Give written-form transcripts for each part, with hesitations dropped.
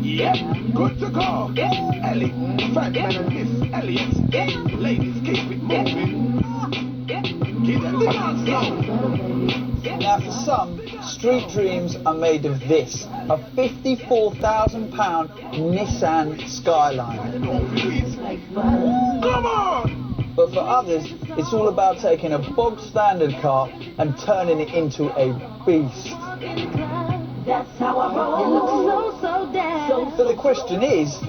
Yep, good to go. Ellie, Frank, man, and Miss Elliot. Ladies, keep it moving. Give them the dance now. Now, for some, street dreams are made of this: a £54,000 Nissan Skyline. Come on! But for others, it's all about taking a bog standard car and turning it into a beast. That's how I roll. It looks so damn. So the question is,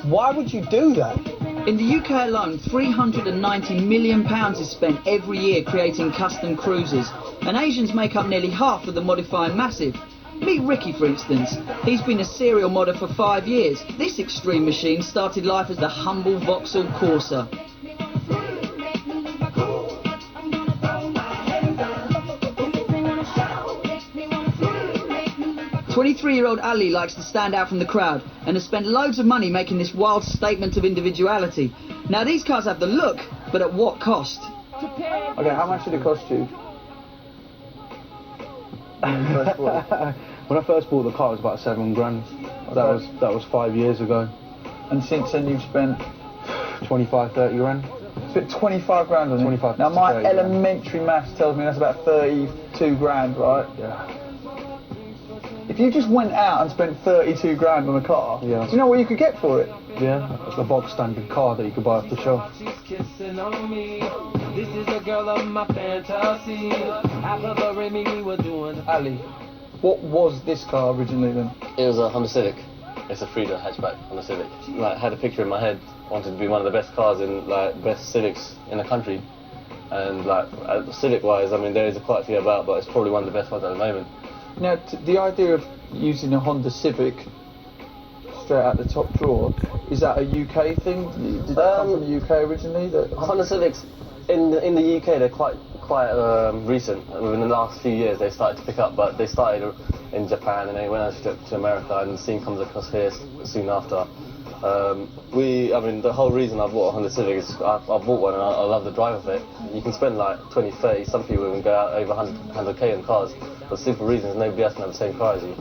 why would you do that? In the UK alone, £390 million is spent every year creating custom cruisers, and Asians make up nearly half of the modifying massive. Meet Ricky, for instance. He's been a serial modder for 5 years. This extreme machine started life as the humble Vauxhall Corsa. 23-year-old Ali likes to stand out from the crowd and has spent loads of money making this wild statement of individuality. Now, these cars have the look, but at what cost? Okay, how much did it cost you? When I first bought the car, it was about £7 grand. That was 5 years ago. And since then you've spent 25, 30 grand. Spent 25 grand on it. 25. Now my 30 elementary maths tells me that's about 32 grand, right? Yeah. If you just went out and spent 32 grand on a car, do you know what you could get for it? Yeah, it's a bog standard car that you could buy off the shelf. She's kissing on me. This is the girl of my fantasy. After the Remy we were doing. Ali, what was this car originally then? It was a Honda Civic. It's a three-door hatchback Honda Civic. Like, I had a picture in my head, wanted to be one of the best cars in, like, best Civics in the country. And like, Civic-wise, I mean, there is quite a few about, but it's probably one of the best ones at the moment. Now, the idea of using a Honda Civic straight out the top drawer, is that a UK thing? Did that come from the UK originally? Honda Civics in the UK, they're quite recent. Within the last few years they started to pick up, but they started in Japan and they went out to America, and the scene comes across here soon after. I mean, the whole reason I bought a Honda Civic is I bought one and I love the drive of it. You can spend like 20, 30, some people even go out over 100k in cars for simple reasons nobody else can have the same car as you.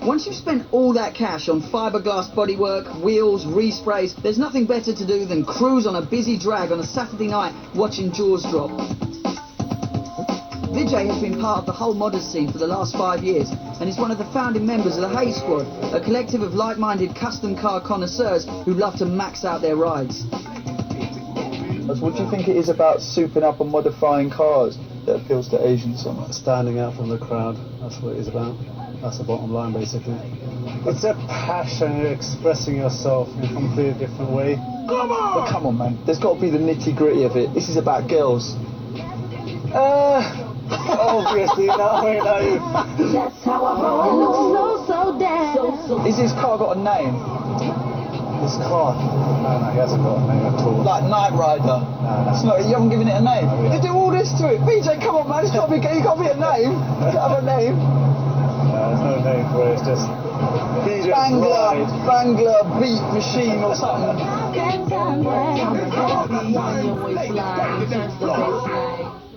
Once you've spent all that cash on fiberglass bodywork, wheels, resprays, there's nothing better to do than cruise on a busy drag on a Saturday night watching Jaws drop. Vijay has been part of the whole modders scene for the last 5 years and is one of the founding members of the Hayezsquad, a collective of like-minded custom car connoisseurs who love to max out their rides. What do you think it is about souping up and modifying cars that appeals to Asians so much? Standing out from the crowd, that's what it is about. That's the bottom line, basically. It's a passion, you're expressing yourself in a completely different way. Come on! But come on, man. There's got to be the nitty-gritty of it. This is about girls. Obviously, no. That's how I roll. It looks so damn. Is this car got a name? This car? No, he hasn't got a name at all. Like Knight Rider? No. It's not, you haven't given it a name? No, yeah. You do all this to it. BJ, come on, man. It's got to be, you got to be a name. You got to have a name. There's no name for it, it's just Bangler beat machine or something.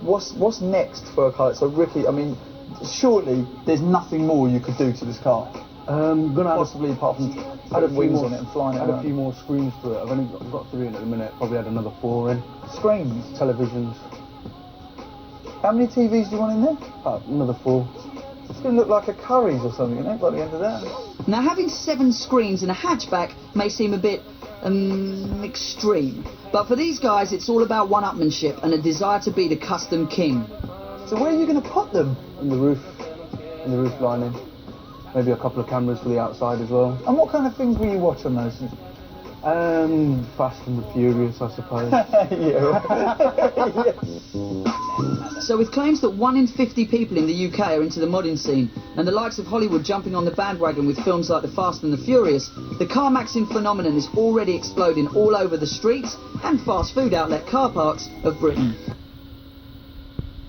What's next for a car? So Ricky, I mean, surely there's nothing more you could do to this car. Possibly apart from putting wings on it and flying it around. Add a few more screens to it. I've only got 3 in at the minute. Probably add another 4 in. Screens? Televisions. How many TVs do you want in there? Another 4. It's going to look like a Curry's or something, isn't it, by the end of that? Now, having 7 screens in a hatchback may seem a bit, extreme. But for these guys, it's all about one-upmanship and a desire to be the custom king. So where are you going to put them? In the roof lining. Maybe a couple of cameras for the outside as well. And what kind of things will you watch on those? Fast and the Furious, I suppose. So with claims that 1 in 50 people in the UK are into the modding scene, and the likes of Hollywood jumping on the bandwagon with films like The Fast and the Furious, the car maxing phenomenon is already exploding all over the streets and fast food outlet car parks of Britain.